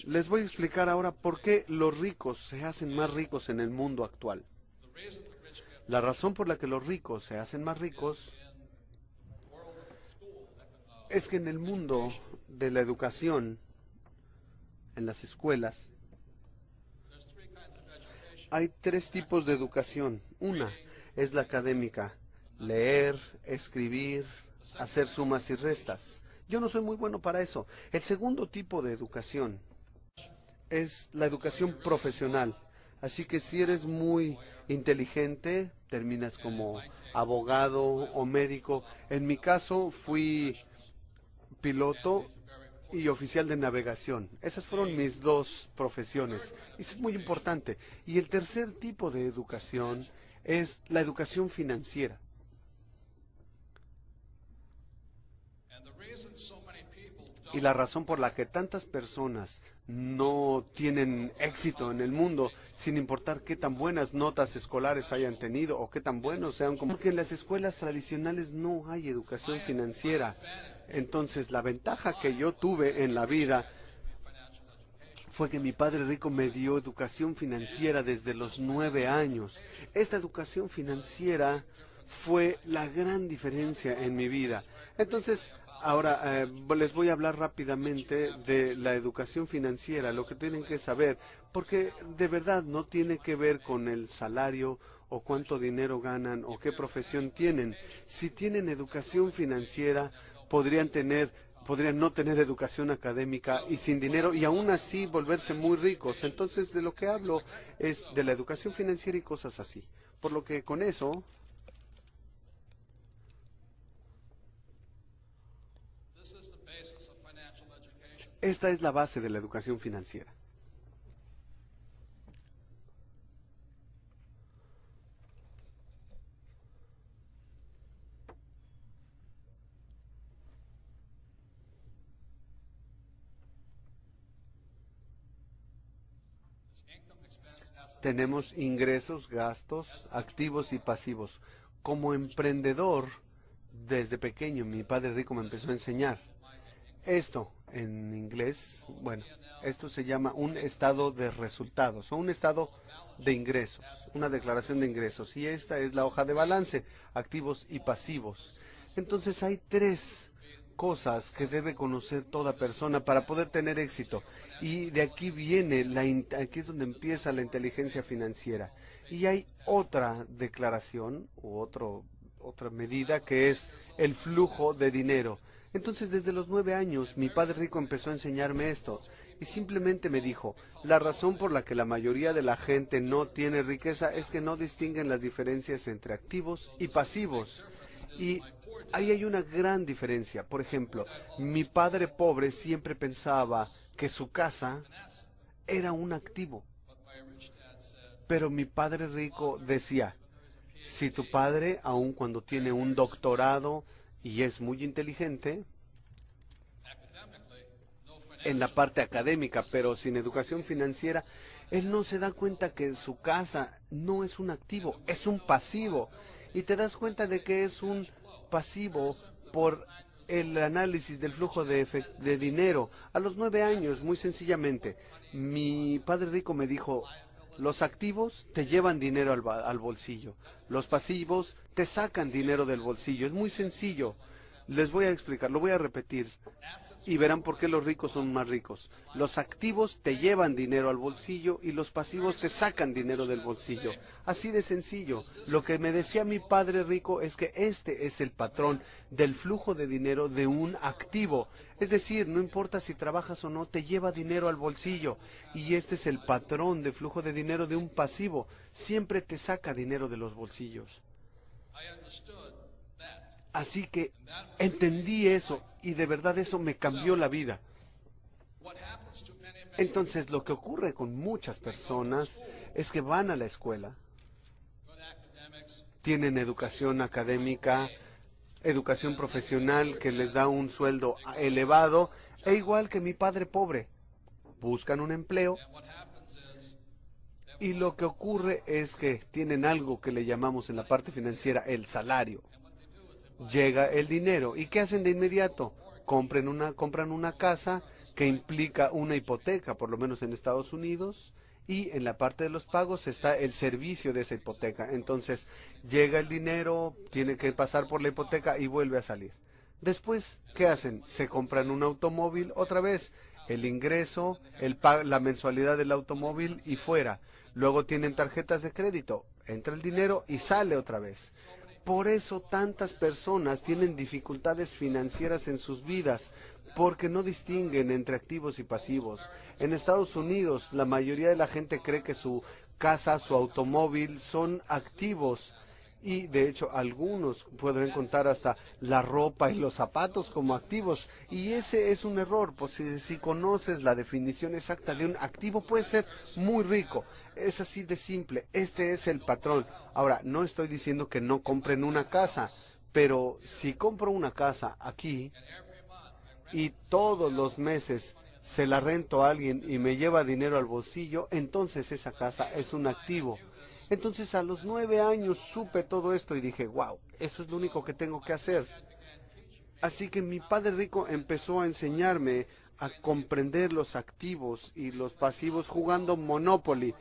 Les voy a explicar ahora por qué los ricos se hacen más ricos en el mundo actual. La razón por la que los ricos se hacen más ricos es que en el mundo de la educación, en las escuelas, hay tres tipos de educación. Una es la académica: leer, escribir, hacer sumas y restas. Yo no soy muy bueno para eso. El segundo tipo de educación es la educación profesional. Así que si eres muy inteligente, terminas como abogado o médico. En mi caso fui piloto y oficial de navegación. Esas fueron mis dos profesiones. Y eso es muy importante. Y el tercer tipo de educación es la educación financiera. Y la razón por la que tantas personas no tienen éxito en el mundo, sin importar qué tan buenas notas escolares hayan tenido o qué tan buenos sean, como porque en las escuelas tradicionales no hay educación financiera. Entonces, la ventaja que yo tuve en la vida fue que mi padre rico me dio educación financiera desde los 9 años. Esta educación financiera fue la gran diferencia en mi vida. Entonces, ahora les voy a hablar rápidamente de la educación financiera, lo que tienen que saber, porque de verdad no tiene que ver con el salario o cuánto dinero ganan o qué profesión tienen. Si tienen educación financiera, podrían no tener educación académica y sin dinero y aún así volverse muy ricos. Entonces, de lo que hablo es de la educación financiera y cosas así. Por lo que con eso, esta es la base de la educación financiera. Tenemos ingresos, gastos, activos y pasivos. Como emprendedor, desde pequeño, mi padre rico me empezó a enseñar. Esto, en inglés, bueno, esto se llama un estado de resultados o un estado de ingresos, una declaración de ingresos. Y esta es la hoja de balance, activos y pasivos. Entonces hay tres cosas que debe conocer toda persona para poder tener éxito. Y de aquí viene, aquí es donde empieza la inteligencia financiera. Y hay otra declaración u otra medida que es el flujo de dinero. Entonces, desde los 9 años, mi padre rico empezó a enseñarme esto y simplemente me dijo, la razón por la que la mayoría de la gente no tiene riqueza es que no distinguen las diferencias entre activos y pasivos. Y ahí hay una gran diferencia. Por ejemplo, mi padre pobre siempre pensaba que su casa era un activo, pero mi padre rico decía, si tu padre, aun cuando tiene un doctorado y es muy inteligente en la parte académica, pero sin educación financiera, él no se da cuenta que su casa no es un activo, es un pasivo. Y te das cuenta de que es un pasivo por el análisis del flujo de dinero. A los 9 años, muy sencillamente, mi padre rico me dijo, los activos te llevan dinero al bolsillo. Los pasivos te sacan dinero del bolsillo. Es muy sencillo. Les voy a explicar, lo voy a repetir y verán por qué los ricos son más ricos. Los activos te llevan dinero al bolsillo y los pasivos te sacan dinero del bolsillo. Así de sencillo. Lo que me decía mi padre rico es que este es el patrón del flujo de dinero de un activo. Es decir, no importa si trabajas o no, te lleva dinero al bolsillo. Y este es el patrón de flujo de dinero de un pasivo. Siempre te saca dinero de los bolsillos. Así que entendí eso y de verdad eso me cambió la vida. Entonces lo que ocurre con muchas personas es que van a la escuela, tienen educación académica, educación profesional que les da un sueldo elevado, e igual que mi padre pobre, buscan un empleo y lo que ocurre es que tienen algo que le llamamos en la parte financiera el salario. Llega el dinero. ¿Y qué hacen de inmediato? compran una casa que implica una hipoteca, por lo menos en Estados Unidos, y en la parte de los pagos está el servicio de esa hipoteca. Entonces llega el dinero, tiene que pasar por la hipoteca y vuelve a salir. Después, ¿qué hacen? Se compran un automóvil otra vez, el ingreso, la mensualidad del automóvil y fuera. Luego tienen tarjetas de crédito, entra el dinero y sale otra vez. Por eso tantas personas tienen dificultades financieras en sus vidas, porque no distinguen entre activos y pasivos. En Estados Unidos, la mayoría de la gente cree que su casa, su automóvil son activos. Y de hecho algunos podrán contar hasta la ropa y los zapatos como activos. Y ese es un error, pues si conoces la definición exacta de un activo, puede ser muy rico. Es así de simple, este es el patrón. Ahora, no estoy diciendo que no compren una casa, pero si compro una casa aquí y todos los meses se la rento a alguien y me lleva dinero al bolsillo, entonces esa casa es un activo. Entonces a los 9 años supe todo esto y dije, wow, eso es lo único que tengo que hacer. Así que mi padre rico empezó a enseñarme a comprender los activos y los pasivos jugando Monopoly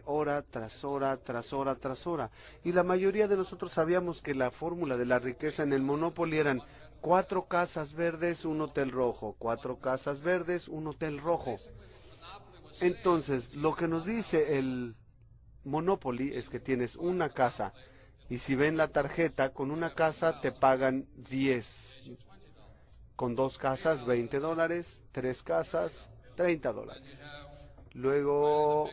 hora tras hora, tras hora, tras hora. Y la mayoría de nosotros sabíamos que la fórmula de la riqueza en el Monopoly eran 4 casas verdes, un hotel rojo, 4 casas verdes, un hotel rojo. Entonces, lo que nos dice el Monopoly es que tienes una casa y si ven la tarjeta, con una casa te pagan 10, con 2 casas $20, 3 casas $30. Luego,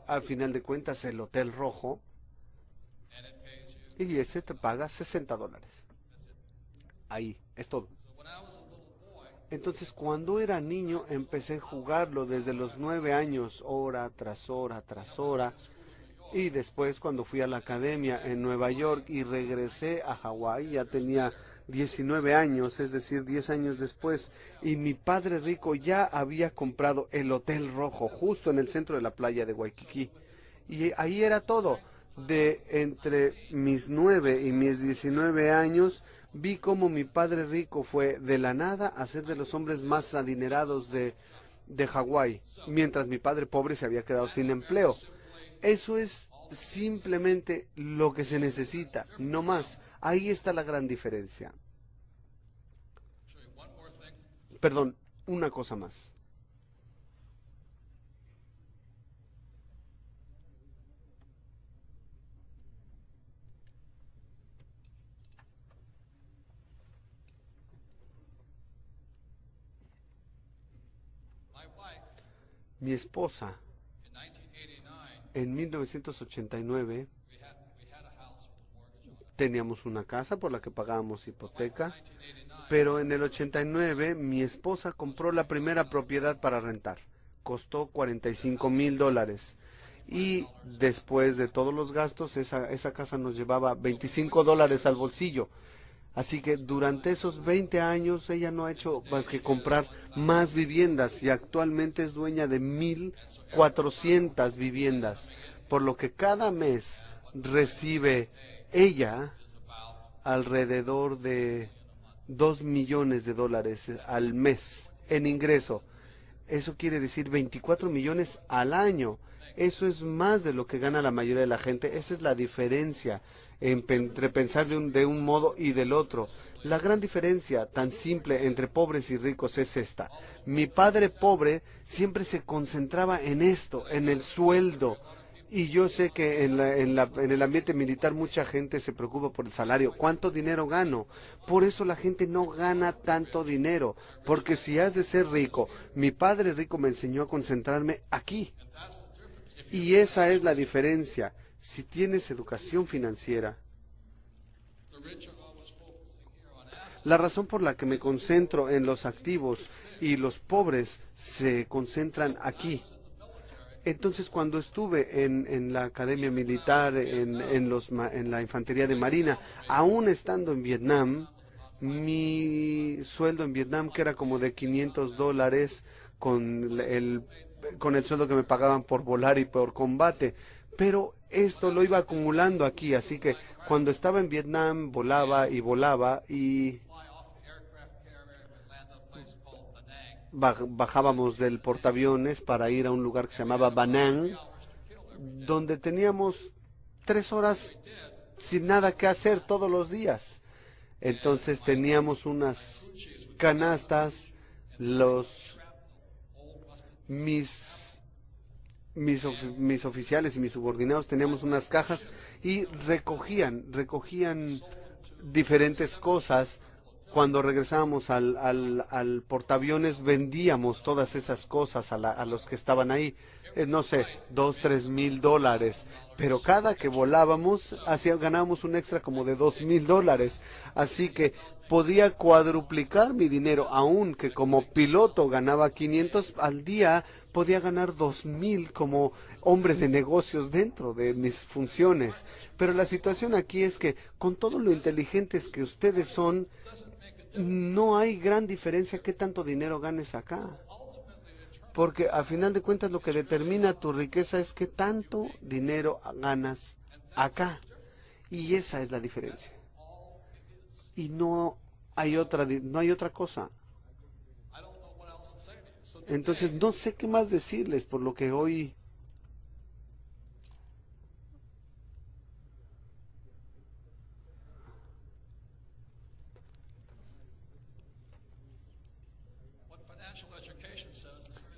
al final de cuentas, el hotel rojo y ese te paga $60. Ahí, es todo. Entonces, cuando era niño, empecé a jugarlo desde los 9 años, hora tras hora, tras hora. Y después, cuando fui a la academia en Nueva York y regresé a Hawái, ya tenía 19 años, es decir, 10 años después. Y mi padre rico ya había comprado el Hotel Rojo, justo en el centro de la playa de Waikiki. Y ahí era todo. De entre mis 9 y mis 19 años, vi cómo mi padre rico fue de la nada a ser de los hombres más adinerados de Hawái, mientras mi padre pobre se había quedado sin empleo. Eso es simplemente lo que se necesita, no más. Ahí está la gran diferencia. Perdón, una cosa más. Mi esposa, en 1989, teníamos una casa por la que pagábamos hipoteca, pero en el 89 mi esposa compró la primera propiedad para rentar. Costó $45,000. Y después de todos los gastos, esa casa nos llevaba $25 al bolsillo. Así que durante esos 20 años ella no ha hecho más que comprar más viviendas y actualmente es dueña de 1,400 viviendas, por lo que cada mes recibe ella alrededor de $2 millones al mes en ingreso. Eso quiere decir 24 millones al año. Eso es más de lo que gana la mayoría de la gente. Esa es la diferencia entre pensar de un modo y del otro. La gran diferencia tan simple entre pobres y ricos es esta. Mi padre pobre siempre se concentraba en esto, en el sueldo. Y yo sé que en el ambiente militar mucha gente se preocupa por el salario. ¿Cuánto dinero gano? Por eso la gente no gana tanto dinero. Porque si has de ser rico, mi padre rico me enseñó a concentrarme aquí. Y esa es la diferencia. Si tienes educación financiera, la razón por la que me concentro en los activos y los pobres se concentran aquí. Entonces, cuando estuve en la academia militar, en la infantería de marina, aún estando en Vietnam, mi sueldo en Vietnam, que era como de $500 con el sueldo que me pagaban por volar y por combate, pero esto lo iba acumulando aquí, así que cuando estaba en Vietnam volaba y volaba y bajábamos del portaaviones para ir a un lugar que se llamaba Banán, donde teníamos 3 horas sin nada que hacer todos los días. Entonces teníamos unas canastas, los mis mis oficiales y mis subordinados teníamos unas cajas y recogían diferentes cosas. Cuando regresábamos al portaaviones vendíamos todas esas cosas a los que estaban ahí, no sé, 2, 3 mil dólares, pero cada que volábamos ganábamos un extra como de 2 mil dólares, así que podía cuadruplicar mi dinero, aun que como piloto ganaba 500 al día, podía ganar 2,000 como hombre de negocios dentro de mis funciones. Pero la situación aquí es que con todo lo inteligentes que ustedes son, no hay gran diferencia qué tanto dinero ganes acá. Porque a final de cuentas lo que determina tu riqueza es qué tanto dinero ganas acá. Y esa es la diferencia. Y no hay otra cosa. Entonces no sé qué más decirles por lo que hoy.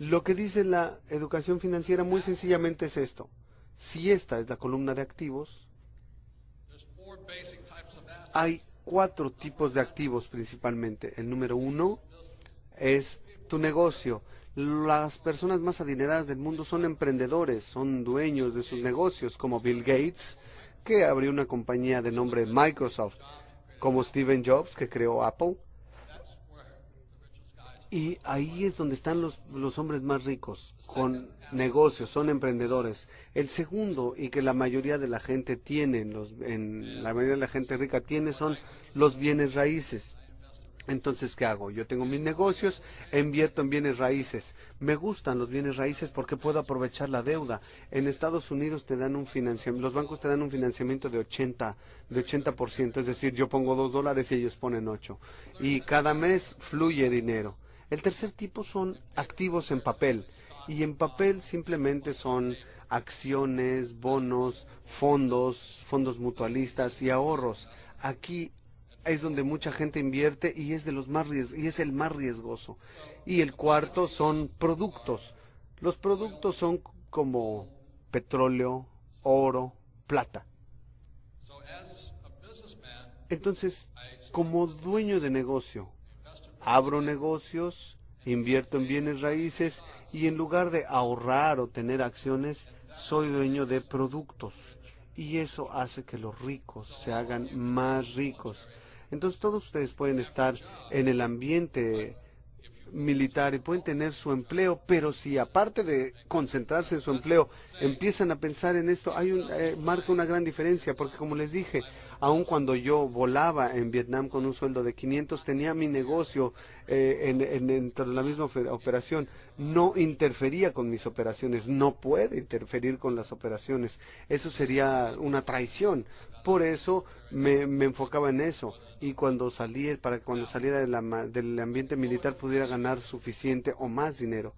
Lo que dice la educación financiera muy sencillamente es esto. Si esta es la columna de activos, hay 4 tipos de activos principalmente. El número 1 es tu negocio. Las personas más adineradas del mundo son emprendedores, son dueños de sus negocios, como Bill Gates, que abrió una compañía de nombre Microsoft, como Steve Jobs, que creó Apple. Y ahí es donde están los hombres más ricos, con negocios, son emprendedores. El segundo, y que la mayoría de la gente tiene, la mayoría de la gente rica tiene, son los bienes raíces. Entonces, ¿qué hago? Yo tengo mis negocios, invierto en bienes raíces. Me gustan los bienes raíces porque puedo aprovechar la deuda. En Estados Unidos te dan un financiamiento, los bancos te dan un financiamiento de 80%, es decir, yo pongo $2 y ellos ponen 8. Y cada mes fluye dinero. El tercer tipo son activos en papel. Y en papel simplemente son acciones, bonos, fondos mutualistas y ahorros. Aquí es donde mucha gente invierte y es el más riesgoso. Y el cuarto son productos. Los productos son como petróleo, oro, plata. Entonces, como dueño de negocio, abro negocios, invierto en bienes raíces y en lugar de ahorrar o tener acciones, soy dueño de productos. Y eso hace que los ricos se hagan más ricos. Entonces todos ustedes pueden estar en el ambiente militar y pueden tener su empleo, pero si aparte de concentrarse en su empleo empiezan a pensar en esto, marca una gran diferencia, porque como les dije, aun cuando yo volaba en Vietnam con un sueldo de 500, tenía mi negocio dentro de la misma operación, no interfería con mis operaciones, no puede interferir con las operaciones, eso sería una traición. Por eso me enfocaba en eso y para que cuando saliera del ambiente militar pudiera ganar suficiente o más dinero.